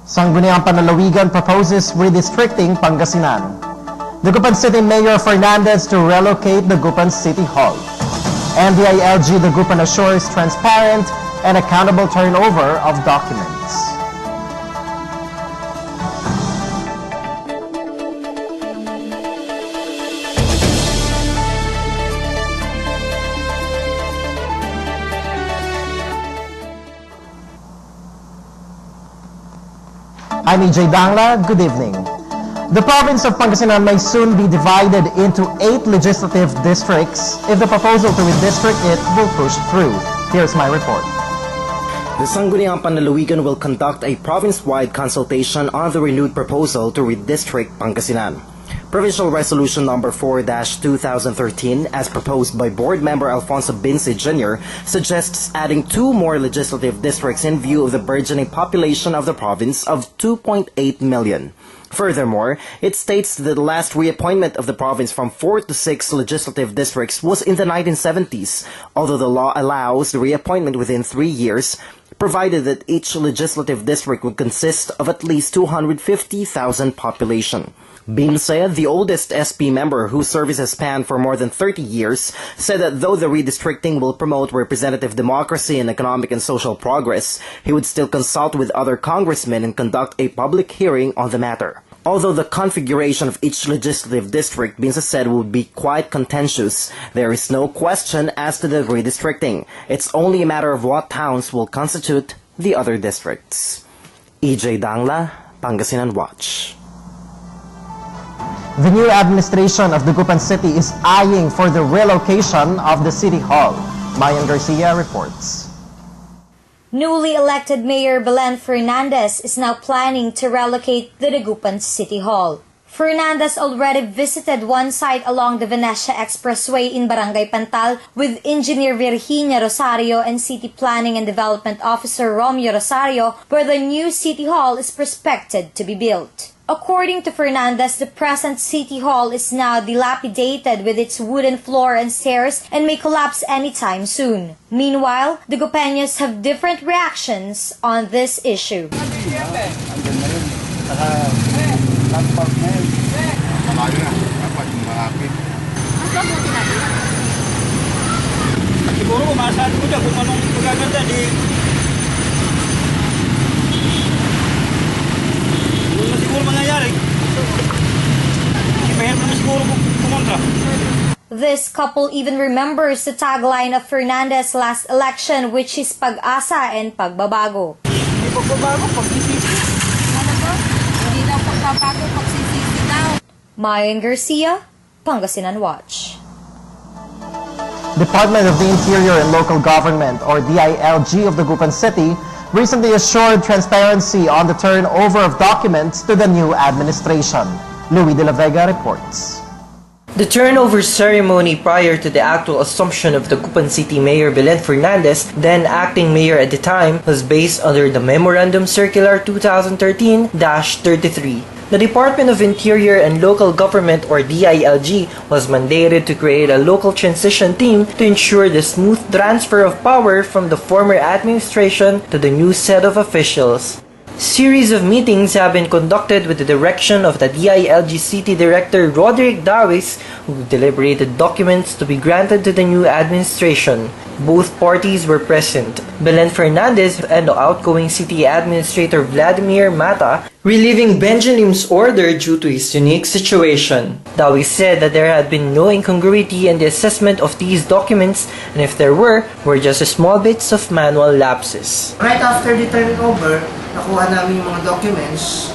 Sangguniang Panlalawigan proposes redistricting Pangasinan. Dagupan City Mayor Fernandez to relocate Dagupan City Hall. And DILG Dagupan assures transparent and accountable turnover of documents. I'm EJ Dangla. Good evening. The province of Pangasinan may soon be divided into 8 legislative districts if the proposal to redistrict it will push through. Here's my report. The Sangguniang Panlalawigan will conduct a province-wide consultation on the renewed proposal to redistrict Pangasinan. Provincial Resolution Number 4-2013, as proposed by Board Member Alfonso Binse Jr., suggests adding 2 more legislative districts in view of the burgeoning population of the province of 2.8 million. Furthermore, it states that the last reappointment of the province from 4 to 6 legislative districts was in the 1970s, although the law allows the reappointment within 3 years, provided that each legislative district would consist of at least 250,000 population. Binse, the oldest SP member whose service has spanned for more than 30 years, said that though the redistricting will promote representative democracy and economic and social progress, he would still consult with other congressmen and conduct a public hearing on the matter. Although the configuration of each legislative district, Binse said, would be quite contentious, there is no question as to the redistricting. It's only a matter of what towns will constitute the other districts. EJ Dangla, Pangasinan Watch. The new administration of Dagupan City is eyeing for the relocation of the City Hall. Mayan Garcia reports. Newly elected Mayor Fernandez is now planning to relocate the Dagupan City Hall. Fernandez already visited one site along the Venecia Expressway in Barangay Pantal with Engineer Virginia Rosario and City Planning and Development Officer Romeo Rosario, where the new City Hall is prospected to be built. According to Fernandez, the present City Hall is now dilapidated with its wooden floor and stairs and may collapse anytime soon. Meanwhile, the Dagupeños have different reactions on this issue. Siguro umasahan ko dyan kung anong magaganda siguro mangyayari. Mahirap naman siguro kumontra. This couple even remembers the tagline of Fernandez last election, which is pag-asa and pagbabago. Hindi pagbabago, pagsisisi. Ano to? Hindi daw pagbabago, pagsisisi daw. Mayan Garcia, Pangasinan Watch. Department of the Interior and Local Government, or DILG of Dagupan City, recently assured transparency on the turnover of documents to the new administration. Louis de la Vega reports. The turnover ceremony prior to the actual assumption of Dagupan City Mayor Fernandez, then acting mayor at the time, was based under the Memorandum Circular 2013-33. The Department of Interior and Local Government, or DILG, was mandated to create a local transition team to ensure the smooth transfer of power from the former administration to the new set of officials. Series of meetings have been conducted with the direction of the DILG City Director Roderick Dawis, who deliberated documents to be granted to the new administration. Both parties were present. Fernandez and the outgoing city administrator Vladimir Mata relieving Benjamin's order due to his unique situation. Dawis said that there had been no incongruity in the assessment of these documents, and if there were just small bits of manual lapses. Right after the turnover, nakuha namin yung mga documents,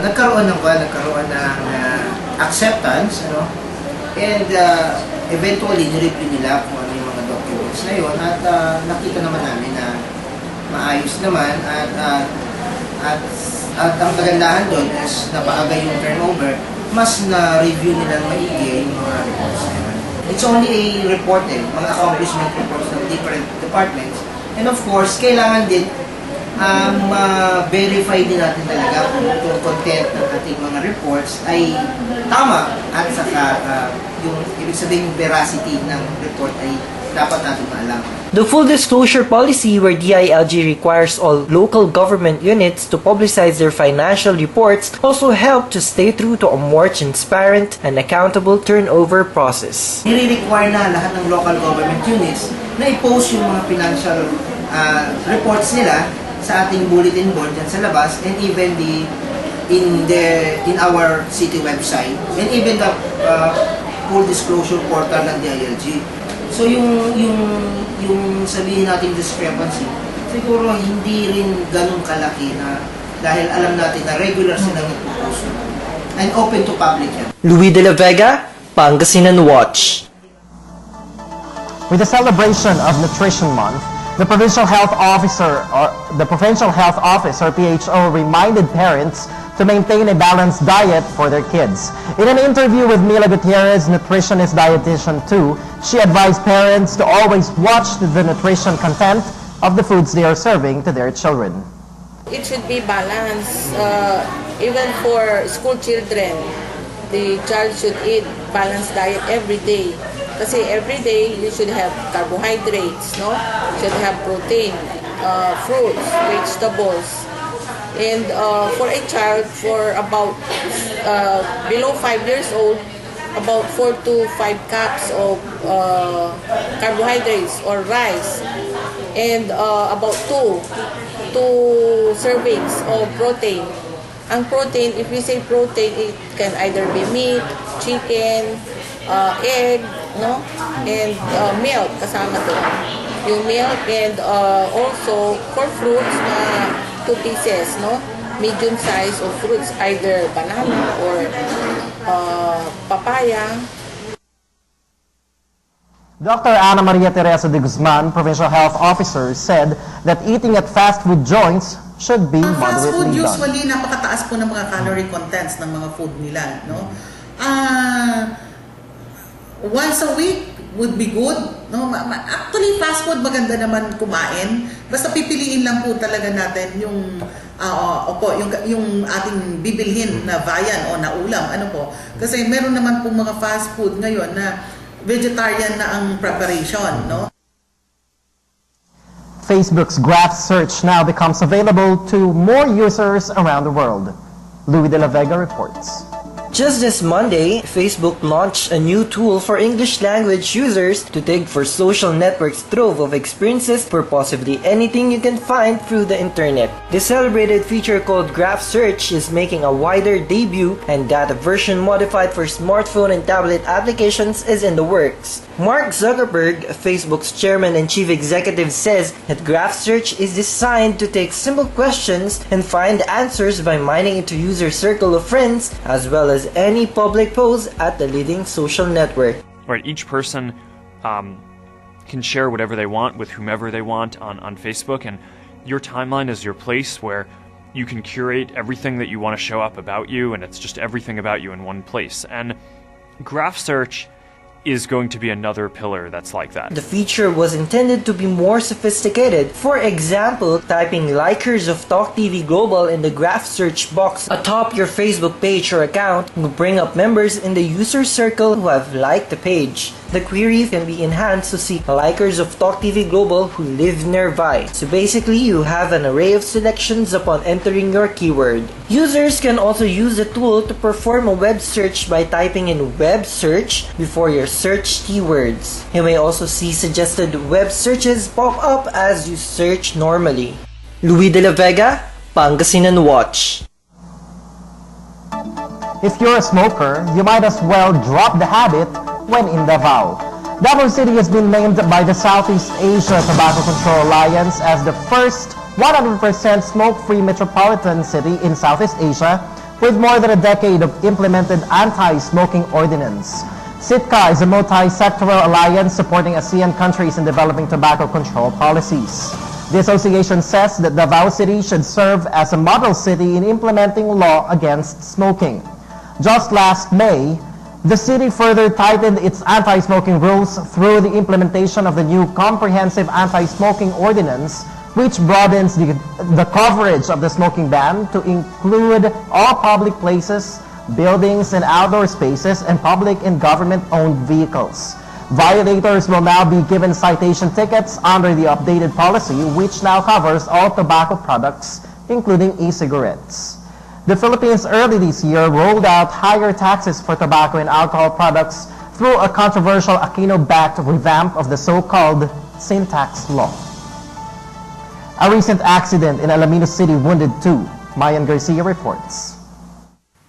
nagkaroon ng acceptance, and eventually nireview nila kung ano yung mga documents na yun, at nakita naman namin na maayos naman, at ang kagandahan doon is napaagay yung turnover, mas na-review nilang maigi yung mga reports na yun. It's only a report mga accomplishment reports ng different departments, and of course, kailangan din ma-verify din natin talaga kung yung content ng ating mga reports ay tama, at saka yung ibig sabihin yung veracity ng report ay dapat natin maalam. The full disclosure policy, where DILG requires all local government units to publicize their financial reports, also helped to stay true to a more transparent and accountable turnover process. Nire-require na lahat ng local government units na i-post yung mga financial reports nila sa ating bulletin board dyan sa labas, and even in our city website, and even the full disclosure portal ng DILG. So yung sabihin nating discrepancy, siguro hindi rin ganun kalaki na dahil alam natin na regular silang nagpo-post and open to public yan. Luis de la Vega, Pangasinan Watch. With the celebration of Nutrition Month, the Provincial Health Office or PHO reminded parents to maintain a balanced diet for their kids. In an interview with Mila Gutierrez, nutritionist dietitian 2, she advised parents to always watch the nutrition content of the foods they are serving to their children. It should be balanced. Even for school children, the child should eat balanced diet every day. Kasi every day you should have carbohydrates, no? Should have protein, fruits, vegetables. And for a child, for about below 5 years old, about 4 to 5 cups of carbohydrates or rice, and about 2 servings of protein. Ang protein, if we say protein, it can either be meat, chicken, egg, no, and milk kasama doon. Yung milk, and also for fruits na 2 pieces, no, medium size of fruits, either banana or papaya. Dr. Ana Maria Teresa de Guzman, Provincial Health Officer, said that eating at fast food joints should be fast food moderately done. usually napakataas po ng mga calorie contents ng mga food nila, no? Once a week would be good, no? Actually, fast food maganda naman kumain. Basta pipiliin lang po talaga natin yung yung ating bibilhin na viand o na ulam, ano po. Kasi meron naman po mga fast food ngayon na vegetarian na ang preparation, no? Facebook's graph search now becomes available to more users around the world. Luis de la Vega reports. Just this Monday, Facebook launched a new tool for English language users to dig for social networks' trove of experiences for possibly anything you can find through the internet. The celebrated feature called Graph Search is making a wider debut, and that a version modified for smartphone and tablet applications is in the works. Mark Zuckerberg, Facebook's chairman and chief executive, says that Graph Search is designed to take simple questions and find answers by mining into user circle of friends, as well as any public post at the leading social network. Right, each person can share whatever they want with whomever they want on Facebook, and your timeline is your place where you can curate everything that you want to show up about you, and it's just everything about you in one place. And Graph Search is going to be another pillar that's like that. The feature was intended to be more sophisticated. For example, typing likers of Talk TV Global in the graph search box atop your Facebook page or account will bring up members in the user circle who have liked the page. The query can be enhanced to see likers of Talk TV Global who live nearby. So basically, you have an array of selections upon entering your keyword. Users can also use the tool to perform a web search by typing in web search before your search keywords. You may also see suggested web searches pop up as you search normally. Luis de la Vega, Pangasinan Watch. If you're a smoker, you might as well drop the habit when in Davao. Davao City has been named by the Southeast Asia Tobacco Control Alliance as the first 100% smoke-free metropolitan city in Southeast Asia with more than a decade of implemented anti-smoking ordinance. SITCA is a multi-sectoral alliance supporting ASEAN countries in developing tobacco control policies. The association says that Davao City should serve as a model city in implementing law against smoking. Just last May, the city further tightened its anti-smoking rules through the implementation of the new comprehensive anti-smoking ordinance, which broadens the coverage of the smoking ban to include all public places, buildings and outdoor spaces, and public and government-owned vehicles. Violators will now be given citation tickets under the updated policy, which now covers all tobacco products, including e-cigarettes. The Philippines early this year rolled out higher taxes for tobacco and alcohol products through a controversial Aquino-backed revamp of the so-called sin tax law. A recent accident in Alaminos City wounded 2. Mayan Garcia reports.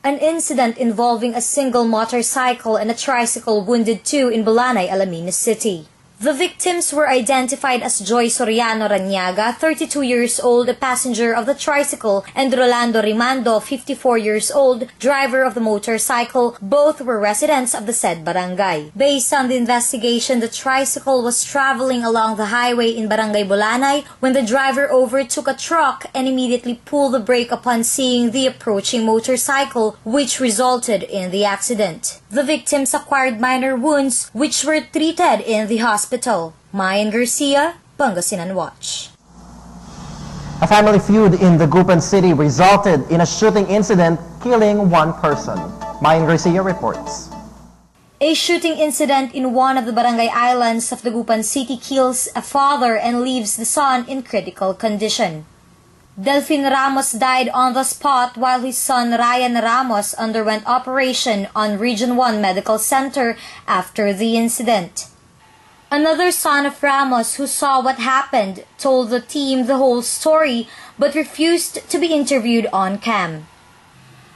An incident involving a single motorcycle and a tricycle wounded 2 in Balanay, Alaminos City. The victims were identified as Joy Soriano Ranyaga, 32 years old, a passenger of the tricycle, and Rolando Rimando, 54 years old, driver of the motorcycle. Both were residents of the said barangay. Based on the investigation, the tricycle was traveling along the highway in Barangay Balanay when the driver overtook a truck and immediately pulled the brake upon seeing the approaching motorcycle, which resulted in the accident. The victims acquired minor wounds, which were treated in the hospital. Mayan Garcia, Pangasinan Watch. A family feud in Dagupan City resulted in a shooting incident, killing 1 person. Mayan Garcia reports. A shooting incident in one of the barangay islands of Dagupan City kills a father and leaves the son in critical condition. Delfin Ramos died on the spot while his son Ryan Ramos underwent operation on Region 1 Medical Center after the incident. Another son of Ramos who saw what happened told the team the whole story but refused to be interviewed on cam.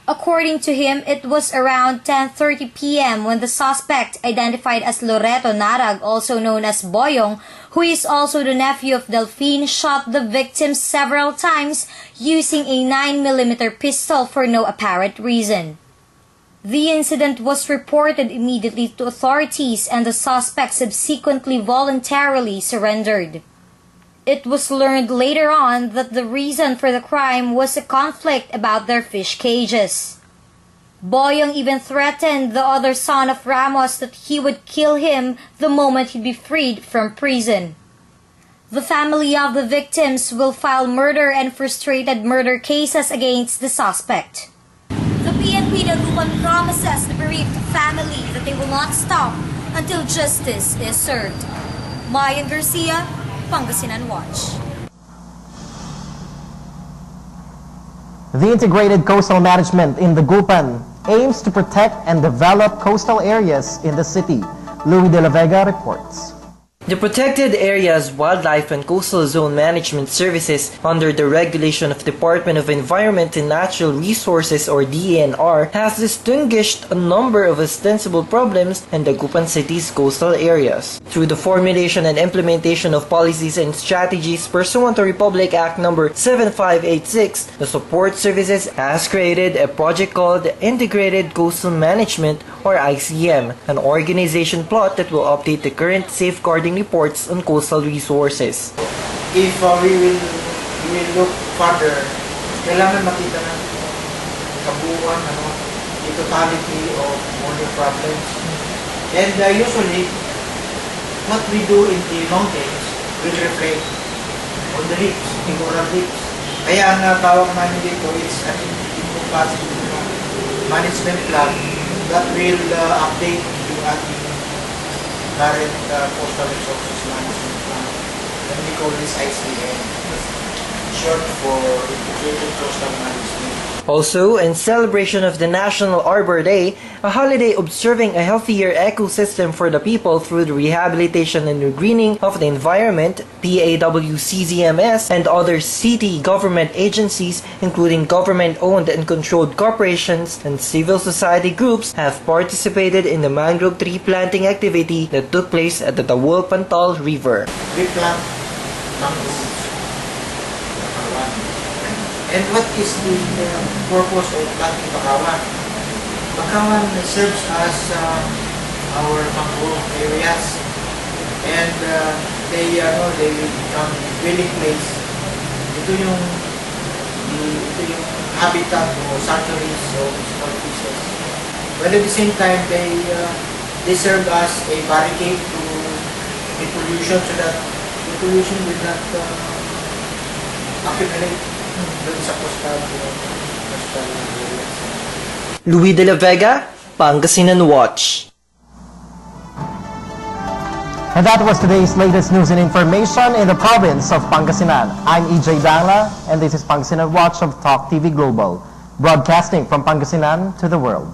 According to him, it was around 10:30 p.m. when the suspect, identified as Loreto Narag, also known as Boyong, who is also the nephew of Delfin, shot the victim several times using a 9mm pistol for no apparent reason. The incident was reported immediately to authorities and the suspect subsequently voluntarily surrendered. It was learned later on that the reason for the crime was a conflict about their fish cages. Boyong even threatened the other son of Ramos that he would kill him the moment he'd be freed from prison. The family of the victims will file murder and frustrated murder cases against the suspect. The PNP Dagupan promises the bereaved family that they will not stop until justice is served. Mayan Garcia, Pangasinan Watch. The Integrated Coastal Management in Dagupan aims to protect and develop coastal areas in the city. Louis de la Vega reports. The Protected Areas Wildlife and Coastal Zone Management Services under the regulation of Department of Environment and Natural Resources or DENR has distinguished a number of ostensible problems in Dagupan City's coastal areas. Through the formulation and implementation of policies and strategies pursuant to Republic Act No. 7586, the Support Services has created a project called Integrated Coastal Management or ICM, an organization plot that will update the current safeguarding reports on coastal resources. If we will look further, kailangan makita ng kabuuan, the totality of all the problems. And usually, what we do in the mountains will reflect on the reefs, the coral reefs. Kaya ang tawag namin dito is an encompassing management plan that will update yung ating current coastal resources management plan. And we call this ICM, short for Integrated Coastal Management. Also, in celebration of the National Arbor Day, a holiday observing a healthier ecosystem for the people through the rehabilitation and greening of the environment, PAWCZMS and other city government agencies, including government-owned and controlled corporations and civil society groups, have participated in the mangrove tree planting activity that took place at the Dagupan River. We plant mangroves. And what is the purpose of planting bakawan? Bakawan serves as our mangrove areas, and they become dwelling place. Ito yung habitat o sanctuaries of small fishes. But at the same time, they serve as a barricade to the pollution, so that the pollution will not accumulate. Louis de la Vega, Pangasinan Watch. And that was today's latest news and information in the province of Pangasinan. I'm EJ Dala, and this is Pangasinan Watch of Talk TV Global, broadcasting from Pangasinan to the world.